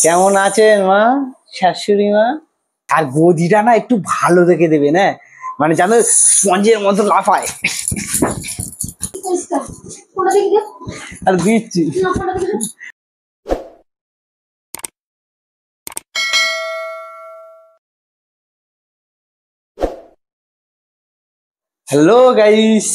কেমন আছেন মা, শাশুড়ি মা? আর গদিটা না একটু ভালো দেখে দেবেন, হ্যাঁ? মানে জানো স্পঞ্জের মতো লাফায়। আর দিচ্ছি। হ্যালো গাইস,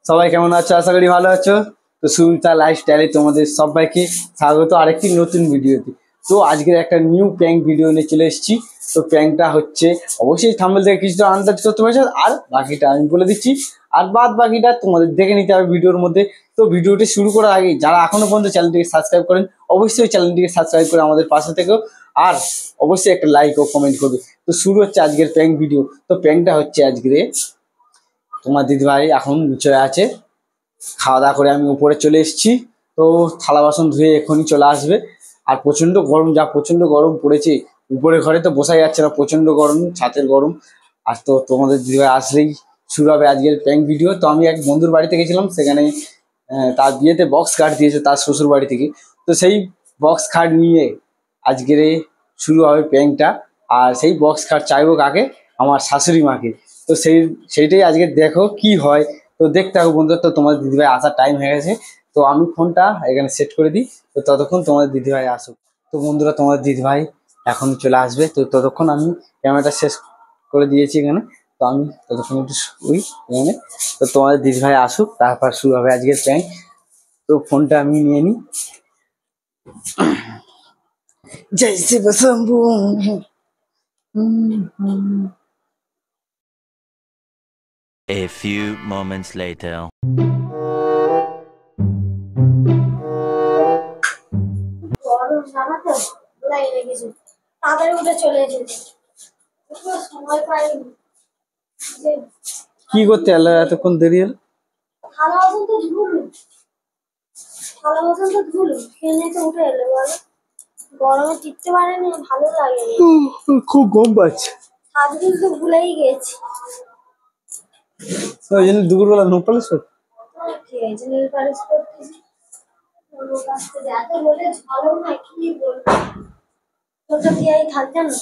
সবাই কেমন আছো? আশা করি ভালো আছো। তো সুলতান লাইফস্টাইলে তোমাদের সবাইকে স্বাগত আরেকটি নতুন ভিডিওতে। তো আজকের একটা নিউ প্র্যাঙ্ক ভিডিও নিয়ে চলে এসেছি। তো প্র্যাঙ্কটা হচ্ছে, অবশ্যই থাম্বনেল থেকে কিছুটা আন্দাজ করতে পারছো, আর বাকিটা আমি বলে দিচ্ছি, আর বাদ বাকিটা তোমাদের দেখে নিতে হবে ভিডিওর মধ্যে। তো ভিডিওটি শুরু করার আগে যারা এখনো পর্যন্ত চ্যানেলটিকে সাবস্ক্রাইব করেন, অবশ্যই চ্যানেলটিকে সাবস্ক্রাইব করে আমাদের পাশে থেকেও, আর অবশ্যই একটা লাইক ও কমেন্ট করবে। তো শুরু হচ্ছে আজকের প্র্যাঙ্ক ভিডিও। তো প্র্যাঙ্কটা হচ্ছে আজকে, তোমার দিদিভাই এখন নিচে আছে, খাওয়া দাওয়া করে আমি উপরে চলে এসেছি। তো থালা বাসন ধুয়ে এখনই চলে আসবে। আর প্রচণ্ড গরম, যা প্রচণ্ড গরম পড়েছে, উপরে ঘরে তো বসা যাচ্ছে না, প্রচণ্ড গরম, ছাতের গরম। আর তো তোমাদের দিদিভাই আসলেই শুরু হবে আজকের প্র্যাঙ্ক ভিডিও। তো আমি এক বন্ধুর বাড়িতে গেছিলাম, সেখানে তার বিয়েতে বক্স খাট দিয়েছে তার শ্বশুর বাড়ি থেকে। তো সেই বক্স খাট নিয়ে আজকের শুরু হবে প্র্যাঙ্কটা। আর সেই বক্স খাট চাইবো কাকে? আমার শাশুড়ি মাকে। তো সেইটাই আজকে দেখো কি হয়। তো দেখতে থাকো বন্ধু। তো তোমার দিদিভাই আসার টাইম হয়ে গেছে, তো আমি ফোনটা এখানে সেট করে দিই। তো ততক্ষণ তোমার দিদিভাই আসুক। তো বন্ধুরা, তোমার দিদিভাই এখন চলে আসবে। তো ততক্ষণ আমি ক্যামেরাটা শেষ করে দিয়েছি এখানে। তো আমি ততক্ষণ একটু শুই এখানে। তো তোমাদের দিদিভাই আসুক, তারপর শুরু হবে আজকের প্র্যাঙ্ক। তো ফোনটা আমি নিয়ে নিই। জয় Shiva Shambhu. A few moments later. কি করতে এলো এতক্ষণ দেরি হলো? গরমে টিকতে পারেনি, ভালো লাগেনি, খুব গরম পাচ্ছে। সারাদিন তো ভুলেই গেছি। ওই জন্য দুপুরবেলা নো পালিশ করতে। কি হয়েছে? নীল পালিশ করতেছি। এত বলে ঝালো না, কি বলবো, তোরটা দিয়েই থাকছে না।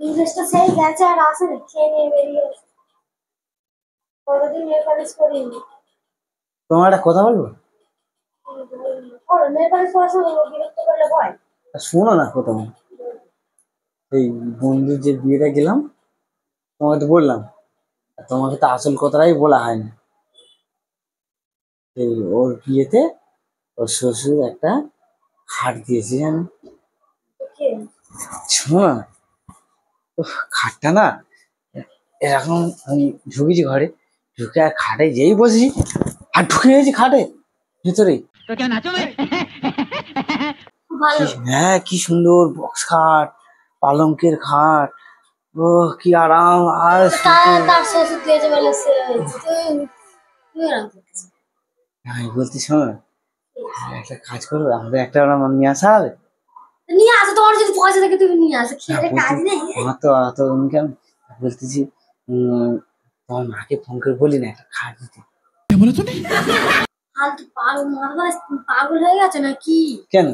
ইংলিশটা সেই গেছে আর আসেনি, খেয়ে নিয়ে বেরিয়ে গেছে। কতদিন নীল পালিশ করিনি। তোমার একটা কথা বলবো? নীল পালিশ করার সময় বিরক্ত করলে ভয়। শোনো না কথা। এই বন্ধুর যে বিয়েটা গেলাম, তোমাকে তো বললাম, তোমাকে তো আসল কথাটাই বলা হয়নি। এই ওর বিয়েতে ওর শ্বশুর একটা খাট দিয়েছে, জানো? শোনো না, খাটটা না এরকম, আমি ঢুকেছি ঘরে, ঢুকে আর খাটে যেই বসেছি আর ঢুকে গেছি খাটে ভেতরে। হ্যাঁ, কি সুন্দর বক্স খাট, পালঙ্কের খাট। ও কি আরাম। আর তার শ্বশুর দিয়েছে বলে আমি বলছি, শোনো একটা কাজ করবো, আমাদের একটা নিয়ে আসা হবে। নিয়ে আসো, তোমার যদি পয়সা থাকে তুমি নিয়ে আসো, খেলে কাজ নেই। আমার তো অত ইনকাম। বলতেছি তোমার মাকে ফোন করে বলি না একটা খাট দিতে। পাগল হয়ে গেছে নাকি? কেন?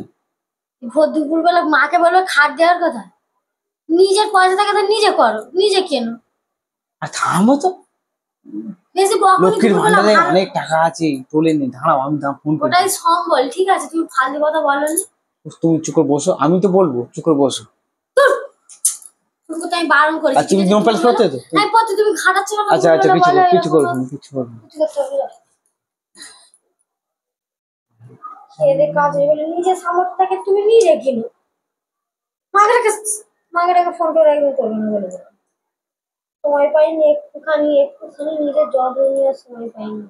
ভোর দুপুর বেলা মাকে বলবে খাট দেওয়ার কথা? নিজের পয়সা থাকে তো নিজে করো, নিজে কেনো। আর থামো তো, বেশি লক্ষ্মীর ভান্ডারে অনেক টাকা আছে, তোলে নি। দাঁড়াও, আমি ফোন করি। ওটাই সম্বল, ঠিক আছে, তুমি ফালতু কথা বলো নি। তুমি চুপ করে বসো, আমি তো বলবো, চুপ করে বসো। তুমি তো আমি বারণ করেছি। আর তুমি নো পালিশ করতে তো? আমি পথে তুমি খাটাচ্ছ না। আচ্ছা আচ্ছা, কিছু করবো না, কিছু করবো না। খেয়ে কাজ হয়ে গেলে নিজের সামর্থ্য থাকে তুমি নিজে কিনো। মাকে ফোন করে একদম করবে না বলে দেবো। সময় পাইনি, একটুখানি নিজের যত্ন নেওয়ার সময় পাইনি।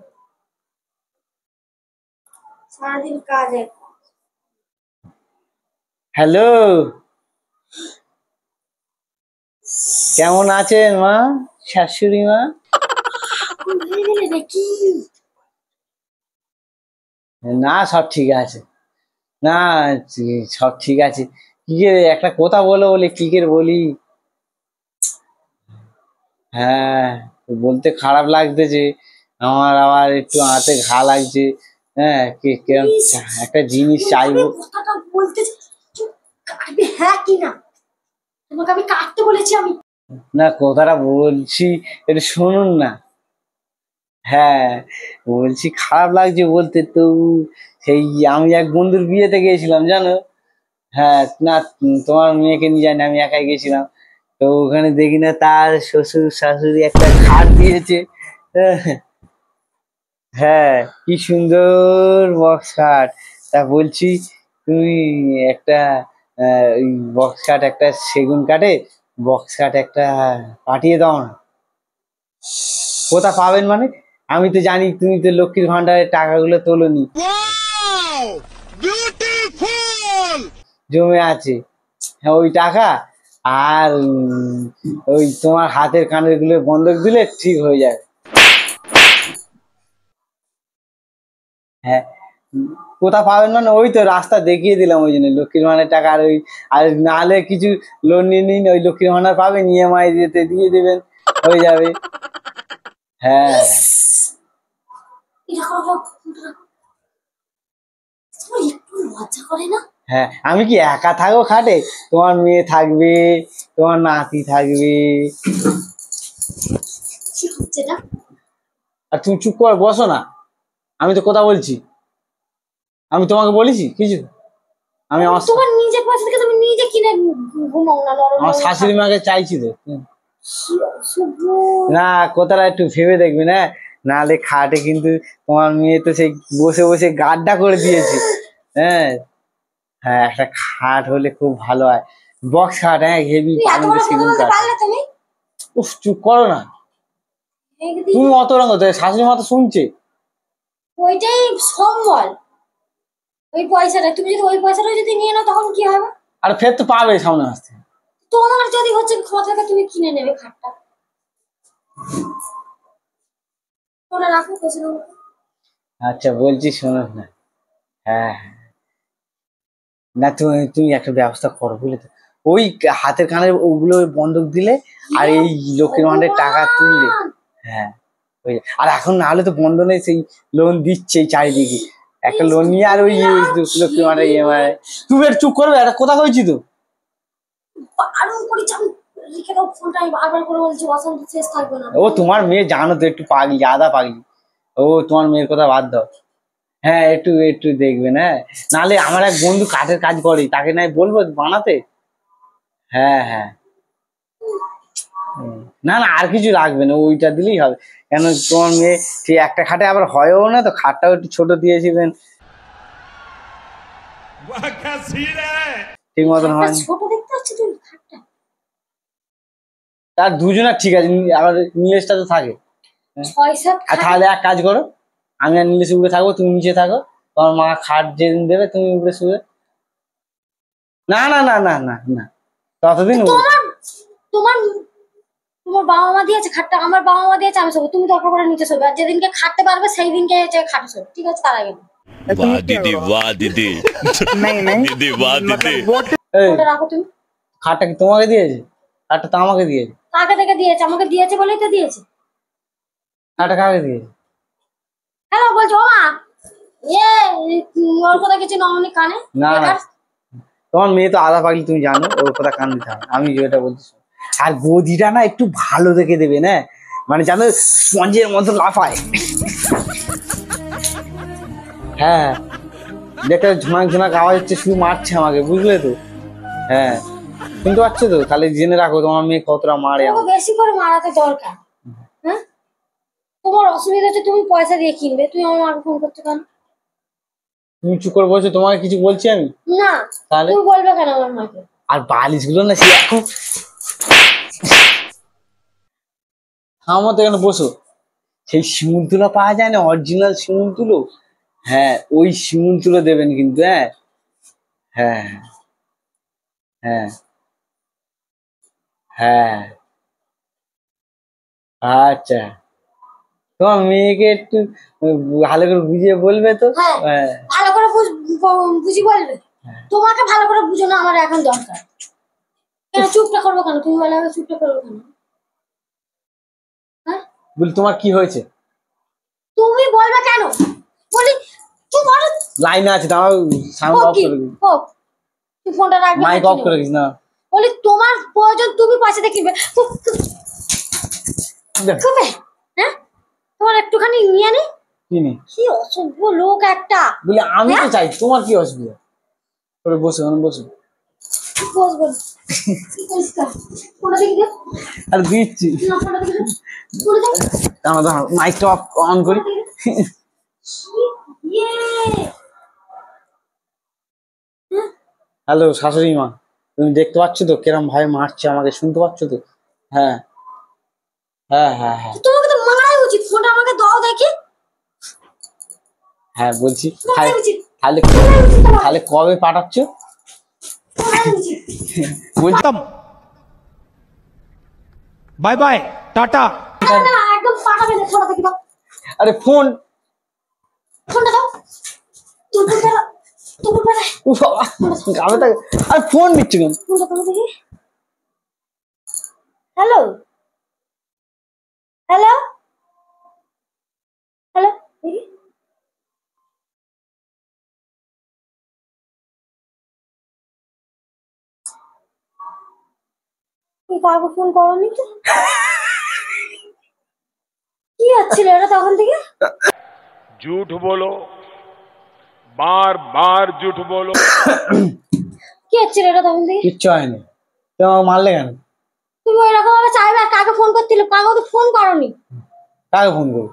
সারাদিন কাজে। হ্যালো, কেমন আছেন মা, শাশুড়ি মা? নাকি না, সব ঠিক আছে। না, সব ঠিক আছে। কি একটা কথা বলো বলে কি বলি। হ্যাঁ, বলতে খারাপ লাগতেছে আমার, আবার একটু হাতে ঘা লাগছে। হ্যাঁ, একটা জিনিস চাইবো। কথাটা বলতে কাটি না, তোমাকে আমি কাটতে বলেছি আমি। না কথাটা বলছি একটু শুনুন না। হ্যাঁ বলছি খারাপ লাগছে বলতে, তো সেই আমি এক বন্ধুর বিয়েতে গিয়েছিলাম জানো। হ্যাঁ না, তোমার মেয়েকে নিয়ে যায়নি, আমি একাই গেছিলাম। তো ওখানে দেখি না তার শ্বশুর শাশুড়ি একটা খাট দিয়েছে। হ্যাঁ কি সুন্দর বক্স খাট। তা বলছি তুমি একটা ওই বক্স খাট একটা সেগুন কাঠে বক্স খাট একটা পাঠিয়ে দাও না। কোথা পাবেন মানে? আমি তো জানি তুমি তো লক্ষ্মীর ভান্ডারের টাকাগুলো তোলোনি, জমে আছে। হ্যাঁ ওই টাকা আর ওই তোমার হাতের কানের গুলো বন্ধক দিলে ঠিক হয়ে যাবে। হ্যাঁ কোথা পাবেন মানে ওই তো রাস্তা দেখিয়ে দিলাম, ওই জন্য লক্ষ্মীর ভান্ডারের টাকা। আর ওই আর নাহলে কিছু লোন নিয়ে নিন, ওই লক্ষ্মীর ভান্ডার পাবেন, ইএমআই দিতে দিয়ে দেবেন, হয়ে যাবে। হ্যাঁ এটা করো, ফোনটা রাখো। তোমার একটু লজ্জা করে না? হ্যাঁ আমি কি একা থাকবো খাটে? তোমার মেয়ে থাকবে, তোমার নাতি থাকবে। কি হচ্ছে এটা? আর তুমি চুপ করে বসো না, আমি তো কথা বলছি। আমি তোমাকে বলেছি কিছু? আমি আমার তোমার নিজের পয়সা থেকে তুমি নিজে কিনে ঘুমাও না, নরম আমার শাশুড়ি মাকে চাইছি তো। শুভ। না কথাটা একটু ভেবে দেখবে না, নাহলে খাটে কিন্তু তোমার মেয়ে তো সেই বসে বসে গাড্ডা করে দিয়েছে। হ্যাঁ হ্যাঁ একটা খাট হলে খুব ভালো হয়, বক্স খাট। হ্যাঁ হেভি তুমি এত বড় কথা সেগুন বলতে কাঠ। পারলে তুমি? উফ চুপ করো না, একদিন তুমি অত রঙ শাশুড়ি মা তো শুনছে। ওইটাই সম্বল, ওই পয়সাটা তুমি যদি ওই পয়সাটা যদি নিয়ে নাও তখন কি হবে? আর ফের তো পাবে সামনে আসতে। তোমার যদি হচ্ছে ক্ষমতা থাকে তুমি কিনে নেবে খাটটা। ওটা রাখো পেছনে। আচ্ছা বলছি শোনো না। হ্যাঁ হ্যাঁ। না তুমি তুমি একটা ব্যবস্থা করো বুঝলে তো, ওই হাতের কানের ওগুলো বন্ধক দিলে আর এই লক্ষ্মীর ভান্ডারের টাকা তুললে। হ্যাঁ ওই আর এখন না হলে তো বন্ধনে সেই লোন দিচ্ছে চারিদিকে, একটা লোন নিয়ে আর ওই লক্ষ্মীর ভান্ডার ইএমআই। তুমি একটু চুপ করবে, একটা কথা কইছি তো। বারণ করি চাম, রেখে দাও ফোনটা, আমি বারবার করে বলছি অশান্তি শেষ থাকবে না। ও তোমার মেয়ে জানো তো একটু পাগলি, আদা পাগলি। ও তোমার মেয়ের কথা বাদ দাও। হ্যাঁ একটু একটু দেখবেন। হ্যাঁ নাহলে আমার এক বন্ধু কাঠের কাজ করে, তাকে নাই বলবো বানাতে। হ্যাঁ হ্যাঁ না না আর কিছু লাগবে না, ওইটা দিলেই হবে। কেন তোমার মেয়ে সেই একটা খাটে আবার হয়ও না, তো খাটটাও একটু ছোট দিয়েছিলেন, ঠিক মতন খাটটা হয়। ছোট দেখতে পাচ্ছি তুমি খাটটা? তার দুজনের ঠিক আছে, আবার নীলেশটা তো থাকে। 6-7 আর খাট। তাহলে এক কাজ করো, আমি আর নীলেশ উপরে থাকবো, তুমি নিচে থাকো। তোমার মা খাট যেদিন দেবে তুমি উপরে শুবে। না না না না না না ততদিন তোমার তোমার তোমার বাবা মা দিয়েছে খাটটা, আমার বাবা মা দিয়েছে আমি শোবো, তুমি দরকার করে নিচে শোবে, আর যেদিনকে খাটতে পারবে সেই দিনকে খাটে শোবে, ঠিক আছে? তার আগে না। वाह दीदी वाह दीदी नहीं नहीं दीदी वाह दीदी এই ওটা রাখো তুমি। খাটটা কি তোমাকে দিয়েছে? খাটটা তো আমাকে দিয়েছে। কাকে থেকে দিয়েছে? আমাকে দিয়েছে বলেই তো দিয়েছে। খাটটা কাকে দিয়েছে? হ্যালো বলছো ও মা, ওর কথা কিছু নমনি কানে। না না বেকার। তোমার মেয়ে তো আদা পাগলি, তুমি জানো, ওর কথা কান দিতে হবে, আমি যেটা বলছি শোনো। আর গদিটা না একটু ভালো দেখে দেবে না, মানে জানো স্পঞ্জের মতো লাফায়। হ্যাঁ দেখে ঝুনাক ঝুনাক আওয়াজ হচ্ছে, শুধু মারছে আমাকে বুঝলে তো। হ্যাঁ শুনতে পাচ্ছ তো, তাহলে জেনে রাখো তোমার মেয়ে কতটা মারে তোমাকে আমাকে। বেশি করে মারাতে দরকার। হ্যাঁ তোমার অসুবিধা হচ্ছে, তুমি পয়সা দিয়ে কিনবে, তুমি আমার মাকে ফোন করছো কেন? তুমি চুপ করে বলছো, তোমাকে কিছু বলছি আমি? না তাহলে তুমি বলবে কেন আমার মাকে? আর বালিশ গুলো না সে এখন আমার তো এখানে বসো, সেই শিমুল তুলো পাওয়া যায় না, অরিজিনাল শিমুল তুলো। হ্যাঁ ওই শিমুল তুলো দেবেন কিন্তু। হ্যাঁ হ্যাঁ হ্যাঁ হ্যাঁ আচ্ছা তোমার মেয়েকে একটু ভালো করে বুঝিয়ে বলবে তো। হ্যাঁ হ্যাঁ ভালো করে বুঝি বলবে। তোমাকে ভালো করে বুঝো না আমার এখন দরকার। কেন চুপটা করবো কেন? তুমি বলে আমি চুপটা করবো কেন? হ্যাঁ বলি তোমার কি হয়েছে? তুমি বলবে কেন? বলি চুপ করো। লাইনে আছে, তোমার সাউন্ড হোক অফ কি করে দিই। হোক, তুই ফোনটা রাখবি মাইক অফ করে দিস না। বলি তোমার প্রয়োজন তুমি পাশে দেখিবে হ্যাঁ তোমার একটুখানি নিয়ে নি কিনি কি অসভ্য লোক একটা। বলে আমি তো চাই, তোমার কি অসুবিধা? তোরে বসে বসে বস বল ফোনটা দেখি দে আর দিচ্ছি। না ফোনটা দেখি বলে দাও দাঁড়া দাঁড়া মাইকটা অন করি। ইয়ে হ্যালো শাশুড়ি মা, তুমি দেখতে পাচ্ছ তো কিরম ভাই মারছে আমাকে, শুনতে পাচ্ছ তো? হ্যাঁ হ্যাঁ হ্যাঁ হ্যাঁ তোমাকে তো মারাই উচিত, ফোনটা আমাকে দাও দেখি। হ্যাঁ বলছি। মারাই উচিত, তাহলে মারাই উচিত তোমার, তাহলে কবে পাঠাচ্ছ? মারাই উচিত। বলছি बाय बाय टाटा। না, না, একদম পাঠাবে না, ফোনটা দেখি দাও, আরে ফোন ফোনটা দাও। তুমি বেরা, তুমি বেরা, গাবে থাকে। আরে ফোন দিচ্ছ কেন? ফোনটা তুমি দেখি। হ্যালো হ্যালো হ্যালো দেখি। তুই কাউকে ফোন করনি তো? কি হচ্ছিল এটা তখন থেকে? झूठ बोलो, बार बार झूठ बोलो। কি হচ্ছিল এটা তখন থেকে? কিচ্ছু হয়নি, তুমি আমাকে মারলে কেন? তুমি এরকম ভাবে চাইবে আর কাকে ফোন করছিল, কাকে তো ফোন করনি, কাকে ফোন করবো?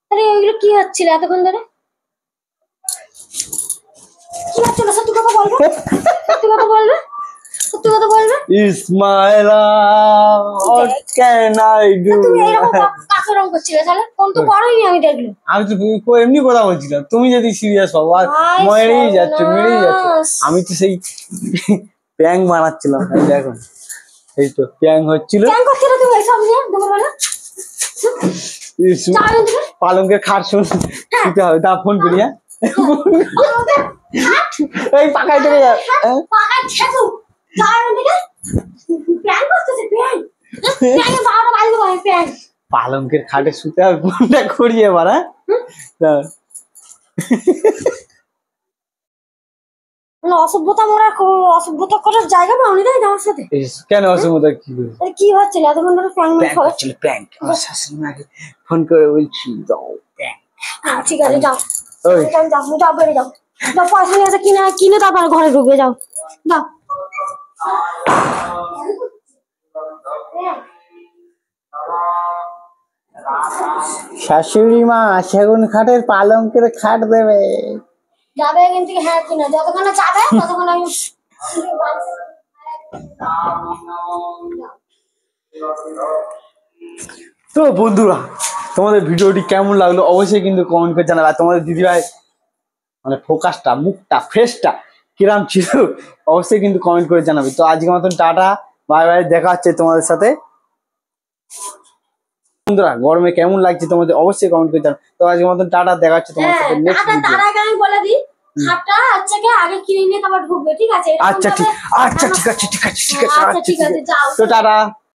তাহলে ওইগুলো কি হচ্ছিল এতক্ষণ ধরে? কি হচ্ছিল সত্যি কথা বলবে, সত্যি কথা বলবে, সত্যি কথা বলবে। ইসমাইলা what can I do? তুমি এরকম কাকে রং করছিলে তাহলে? ফোন তো করোইনি আমি দেখলাম। আমি তো এমনি কথা বলছিলাম, তুমি যদি সিরিয়াস হও আর হায় মেরেই যাচ্ছ সর্বনাশ। আমি তো সেই প্যাং বানাচ্ছিলাম। এই দেখো এই তো প্যাং হচ্ছিল। কেন করছিলে তুমি এইসব নিয়ে দুপুরবেলা? যাও এখান থেকে। পালঙ্কের খাট শুতে হবে, তা ফোন করি। হ্যাঁ আমাকে হাট, এই পাকায় চলে যা। হাট, পাকায় ছেঁচো। যাও এখান থেকে। প্যান করতেছে, প্যান। প্যানে 12টা বাজে দেবো আমি, প্যান। পালঙ্কের খাটে শুতে হবে, ফোনটা করিয়ে এবার। হ্যাঁ মানে অসভ্যতা অসভ্যতা করার জায়গা পাওনি তাই আমার সাথে? কেন অসুবিধা কি করে? আরে কি হচ্ছিল এতক্ষণ ধরে? প্যান প্যাং হচ্ছিল প্যাং। আমার শাশুড়ি মাকে ফোন করে বলছি দাও প্যাং। ঠিক আছে যাও, ওই যাও যাও, যাও বেরিয়ে যাও, যাও পয়সা নিয়ে এসে কিনে তারপরে ঘরে ঢুকবে, যাও যাও। শাশুড়ি মা সেগুন খাটের পালঙ্কের খাট দেবে। যাবে এখান থেকে, হ্যাঁ কিনা, যতক্ষণ না যাবে ততক্ষণ আমি তো বন্ধুরা, তোমাদের ভিডিওটি কেমন লাগলো অবশ্যই কিন্তু কমেন্ট করে জানাবে। আর তোমাদের দিদিভাই মানে ফোকাসটা, মুখটা, ফেসটা কিরাম ছিল অবশ্যই কিন্তু কমেন্ট করে জানাবে। তো আজকের মতন টাটা, বাই বাই, দেখা হচ্ছে তোমাদের সাথে। বন্ধুরা গরমে কেমন লাগছে তোমাদের অবশ্যই কমেন্ট করে জানাবে। তো আজকের মতন টাটা, দেখা হচ্ছে তোমাদের সাথে নেক্সট ভিডিও। তার আগে আমি বলে দিই, খাটটা আচ্ছা আগে কিনে নিয়ে তারপর ঢুকবে, ঠিক আছে? আচ্ছা ঠিক আছে ঠিক আছে ঠিক আছে আচ্ছা ঠিক আছে, যাও। তো টাটা।